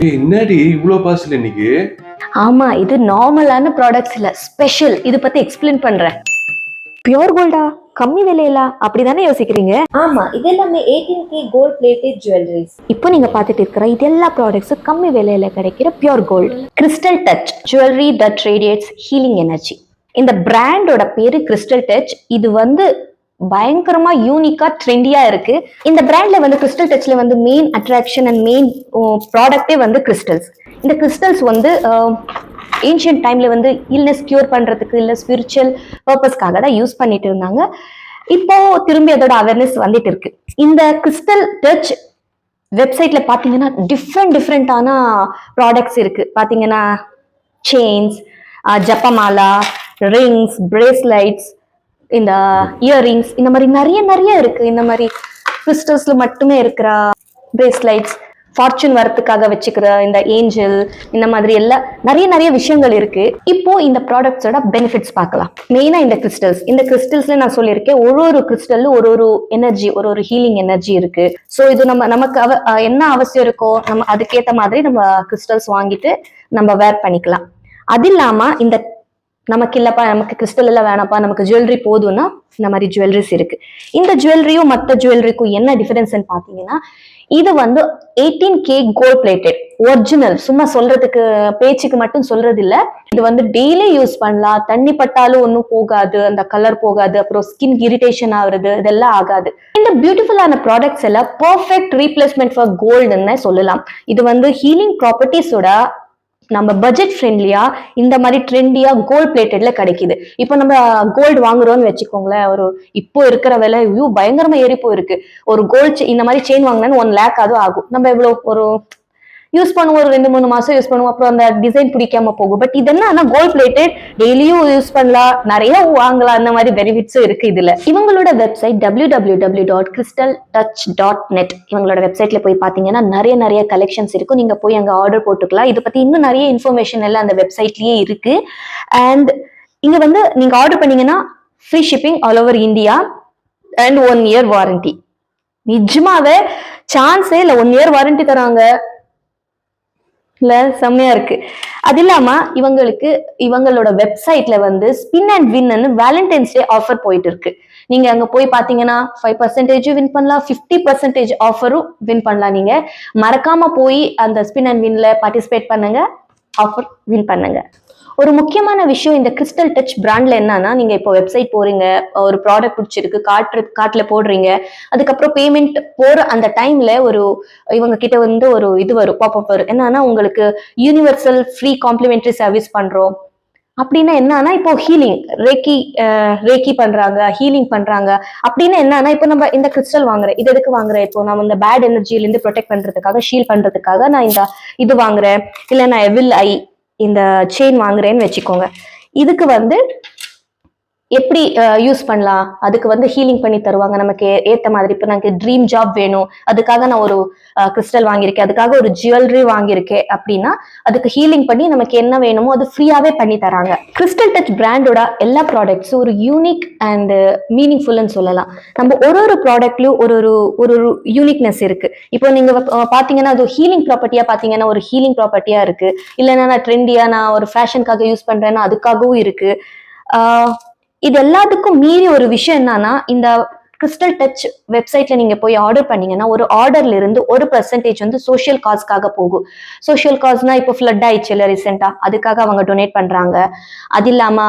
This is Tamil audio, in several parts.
என்னடி இவ்ளோ காசுல இன்னைக்கு? ஆமா, இது நார்மலான ப்ராடக்ட்ஸ் இல்ல, ஸ்பெஷல். இது பத்தி எக்ஸ்பிளைன் பண்றேன். பியூர் கோல்டா, கம்மி விலையில, அப்படிதானே யோசிக்கிறீங்க? ஆமா, இது எல்லாமே 18K கோல்ட் பிளேட்டட் ஜுவல்லரிஸ். இப்போ நீங்க பார்த்துட்டு இருக்கிற இது எல்லா ப்ராடக்ட்ஸும் கம்மி விலையில கிடைக்கிற pure gold. Crystal touch jewellery that radiates healing energy. இந்த பிராண்டோட பேரு கிறிஸ்டல் டச். இது வந்து பயங்கரமா யூனிக்கா ட்ரெண்டியா இருக்கு. இந்த பிராண்ட்ல வந்து கிறிஸ்டல் டச்ல வந்து மெயின் அட்ராக்ஷன் அண்ட் மெயின் ப்ராடக்டே வந்து கிறிஸ்டல்ஸ். இந்த கிறிஸ்டல்ஸ் வந்து ஏன்ஷியன்ட் டைம்ல வந்து இல்னஸ் கியூர் பண்றதுக்கு இல்ல ஸ்பிரிச்சுவல் பர்பஸ்க்காக தான் யூஸ் பண்ணிட்டு இருந்தாங்க. இப்போ திரும்பி அதோட அவேர்னஸ் வந்துட்டு இருக்கு. இந்த கிறிஸ்டல் டச் வெப்சைட்ல பாத்தீங்கன்னா டிஃப்ரெண்டான ப்ராடக்ட்ஸ் இருக்கு. பாத்தீங்கன்னா செயின்ஸ், ஜப்பமாலா, ரிங்ஸ், பிரேஸ்லைட்ஸ், இந்த இயர்ரிங்ஸ், இந்த மாதிரி நிறைய இருக்கு. இந்த மாதிரி கிறிஸ்டல்ஸ்ல மட்டுமே இருக்கிற பிரேஸ்லைட்ஸ், ஃபார்ச்சூன் வரத்துக்காக வச்சுக்கிற இந்த ஏஞ்சல், இந்த மாதிரி எல்லாம் நிறைய விஷயங்கள் இருக்கு. இப்போ இந்த ப்ராடக்ட்ஸோட பெனிஃபிட்ஸ் பார்க்கலாம். மெயினா இந்த கிறிஸ்டல்ஸ்ல நான் சொல்லியிருக்கேன், ஒரு கிறிஸ்டல்ல ஒரு எனர்ஜி, ஒரு ஹீலிங் எனர்ஜி இருக்கு. ஸோ இது நமக்கு என்ன அவசியம் இருக்கோ நம்ம அதுக்கேற்ற மாதிரி நம்ம கிறிஸ்டல்ஸ் வாங்கிட்டு நம்ம வேர் பண்ணிக்கலாம். அது இல்லாம இந்த நமக்கு இல்லப்பா, நமக்கு கிறிஸ்டல் எல்லாம் வேணாப்பா, நமக்கு ஜுவல்லரி போதும்னா இந்த மாதிரி ஜுவல்லரிஸ் இருக்கு. இந்த ஜுவல்லரியும் மற்ற ஜுவல்லரிக்கும் என்ன டிஃபரன்ஸ் பாத்தீங்கன்னா, இது வந்து 18K கோல்ட் பிளேட்டட் ஒரிஜினல். சும்மா சொல்றதுக்கு பேச்சுக்கு மட்டும் சொல்றது இல்ல. இது வந்து டெய்லி யூஸ் பண்ணலாம். தண்ணி பட்டாலும் ஒன்னும் போகாது, அந்த கலர் போகாது, அப்புறம் ஸ்கின் இரிட்டேஷன் ஆகுறது இதெல்லாம் ஆகாது. இந்த பியூட்டிஃபுல்லான ப்ராடக்ட்ஸ் எல்லாம் பர்ஃபெக்ட் ரீப்ளேஸ்மெண்ட் ஃபார் கோல்டுன்னு சொல்லலாம். இது வந்து ஹீலிங் ப்ராப்பர்ட்டிஸோட நம்ம பட்ஜெட் ஃப்ரெண்ட்லியா இந்த மாதிரி ட்ரெண்டியா கோல்ட் பிளேட்டட்ல கிடைக்குது. இப்போ நம்ம கோல்டு வாங்குறோம்னு வச்சுக்கோங்களேன், இப்போ இருக்கிற விலை பயங்கரமா ஏறி போயிருக்கு. ஒரு கோல்ட் இந்த மாதிரி செயின் வாங்கினா 1 lakh ஆகும். நம்ம எவ்வளவு யூஸ் பண்ணுவோம், ஒரு 2-3 மாசம் யூஸ் பண்ணுவோம், அப்புறம் அந்த டிசைன் பிடிக்காம போகும். பட் இது என்ன கோல்ட் பிளேட்டட், டெய்லியும் யூஸ் பண்ணலாம், நிறைய வாங்கலாம், அந்த மாதிரி பெனிஃபிட்ஸும் இருக்கு இதுல. இவங்களோட வெப்சைட் www.crystaltouch.net. இவங்களோட வெப்சைட்ல போய் பாத்தீங்கன்னா நிறைய கலெக்ஷன்ஸ் இருக்கும். நீங்க போய் அங்க ஆர்டர் போட்டுக்கலாம். இதை பத்தி இன்னும் நிறைய இன்ஃபர்மேஷன் எல்லாம் அந்த வெப்சைட்லயே இருக்கு. அண்ட் இங்க வந்து நீங்க ஆர்டர் பண்ணீங்கன்னா free shipping all over India and 1 year warranty. நிஜமாவே சான்ஸே இல்ல, 1 year வாரண்டி தராங்க. இல்ல, செம்மையா இருக்கு. அது இல்லாம இவங்களோட வெப்சைட்ல வந்து spin and win Valentine's day offer போயிட்டு இருக்கு. நீங்க அங்க போய் பாத்தீங்கன்னா 5% வின் பண்ணலாம், 50% ஆஃபரும் வின் பண்ணலாம். நீங்க மறக்காம போய் அந்த ஸ்பின் அண்ட் வின்ல பார்ட்டிசிபேட் பண்ணுங்க, ஆஃபர் வின் பண்ணுங்க. ஒரு முக்கியமான விஷயம் இந்த கிறிஸ்டல் டச் பிராண்ட்ல என்னன்னா, நீங்க இப்போ வெப்சைட் போறீங்க, ஒரு ப்ராடக்ட் பிடிச்சிருக்கு, கார்ட்ல போடுறீங்க, அதுக்கப்புறம் பேமெண்ட் போற அந்த டைம்ல இவங்க கிட்ட வந்து இது வரும், பாப்அப் வரும். என்னன்னா, உங்களுக்கு யூனிவர்சல் ஃப்ரீ காம்ப்ளிமெண்டரி சர்வீஸ் பண்றோம் அப்படின்னா என்னன்னா, இப்போ ரேக்கி பண்றாங்க, ஹீலிங் பண்றாங்க அப்படின்னா என்னன்னா, இப்போ நம்ம இந்த கிறிஸ்டல் வாங்குறேன், இது எதுக்கு வாங்குறேன், இப்போ நம்ம இந்த பேட் எனர்ஜில இருந்து ப்ரொடெக்ட் பண்றதுக்காக, ஷீல் பண்றதுக்காக நான் இது வாங்குறேன், இல்ல நான் எவில் ஐ இந்த செயின் வாங்குறேன்னு வச்சுக்கோங்க. இதுக்கு வந்து எப்படி யூஸ் பண்ணலாம், அதுக்கு வந்து ஹீலிங் பண்ணி தருவாங்க நமக்கு ஏத்த மாதிரி. இப்போ எனக்கு ட்ரீம் ஜாப் வேணும், அதுக்காக நான் ஒரு கிறிஸ்டல் வாங்கியிருக்கேன், அதுக்காக ஒரு ஜுவல்லரி வாங்கியிருக்கேன் அப்படின்னா அதுக்கு ஹீலிங் பண்ணி நமக்கு என்ன வேணுமோ அது ஃப்ரீயாவே பண்ணி தராங்க. கிறிஸ்டல் டச் பிராண்டோட எல்லா ப்ராடக்ட்ஸும் ஒரு யூனிக் அண்ட் மீனிங்ஃபுல்னு சொல்லலாம். நம்ம ஒரு ப்ராடக்ட்லயும் ஒரு யூனிக்னஸ் இருக்கு. இப்போ நீங்க பாத்தீங்கன்னா அது ஹீலிங் ப்ராப்பர்ட்டியா பாத்தீங்கன்னா ஒரு ஹீலிங் ப்ராப்பர்ட்டியா இருக்கு. இல்லைன்னா நான் ட்ரெண்டியா நான் ஒரு ஃபேஷனுக்காக யூஸ் பண்றேன்னா அதுக்காகவும் இருக்கு. இது எல்லாத்துக்கும் மீறி ஒரு விஷயம் என்னன்னா, இந்த கிறிஸ்டல் டச் வெப்சைட்ல நீங்க போய் ஆர்டர் பண்ணீங்கன்னா ஒரு ஆர்டர்ல இருந்து 1% வந்து சோஷியல் காஸ்க்காக போகும். சோஷியல் காஸ்னா இப்போ ஃப்ளட் ஆயிடுச்சு இல்ல ரீசெண்டா, அதுக்காக அவங்க டொனேட் பண்றாங்க. அது இல்லாம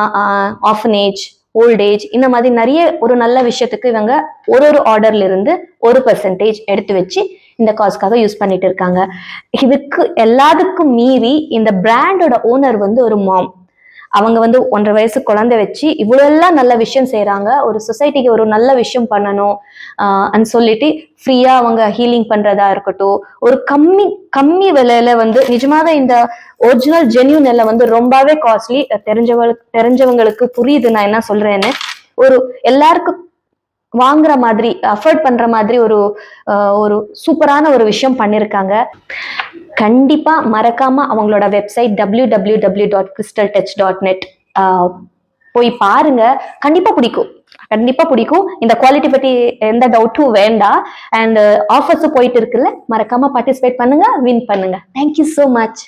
ஆர்ஃபனேஜ், ஓல்டேஜ், இந்த மாதிரி நிறைய ஒரு நல்ல விஷயத்துக்கு இவங்க ஒரு ஆர்டர்ல இருந்து 1% எடுத்து வச்சு இந்த காஸ்க்காக யூஸ் பண்ணிட்டு இருக்காங்க. இதுக்கு எல்லாத்துக்கும் மீறி இந்த பிராண்டோட ஓனர் வந்து ஒரு மாம். அவங்க வந்து 1.5 வயசு குழந்தை வச்சு இவ்வளவு எல்லாம் நல்ல விஷயம் செய்யறாங்க. ஒரு சொசைட்டிக்கு ஒரு நல்ல விஷயம் பண்ணணும் சொல்லிட்டு ஃப்ரீயா அவங்க ஹீலிங் பண்றதா இருக்கட்டும், ஒரு கம்மி விலையில வந்து நிஜமாவே இந்த ஒரிஜினல் ஜென்யூன் எல்லாம் வந்து ரொம்பவே காஸ்ட்லி. தெரிஞ்சவங்களுக்கு புரியுது நான் என்ன சொல்றேன்னு. எல்லாருக்கும் வாங்குற மாதிரி அஃபோர்ட் பண்ற மாதிரி ஒரு சூப்பரான ஒரு விஷயம் பண்ணிருக்காங்க. கண்டிப்பா மறக்காம அவங்களோட வெப்சைட் www.crystaltouch.net போய் பாருங்க, கண்டிப்பா பிடிக்கும். கண்டிப்பா பிடிக்கும். இந்த குவாலிட்டி பத்தி எந்த டவுட்டும் வேண்டாம். அண்ட் ஆஃபர்ஸும் போயிட்டு இருக்குல்ல, மறக்காம பார்ட்டிசிபேட் பண்ணுங்க, வின் பண்ணுங்க. Thank you so much.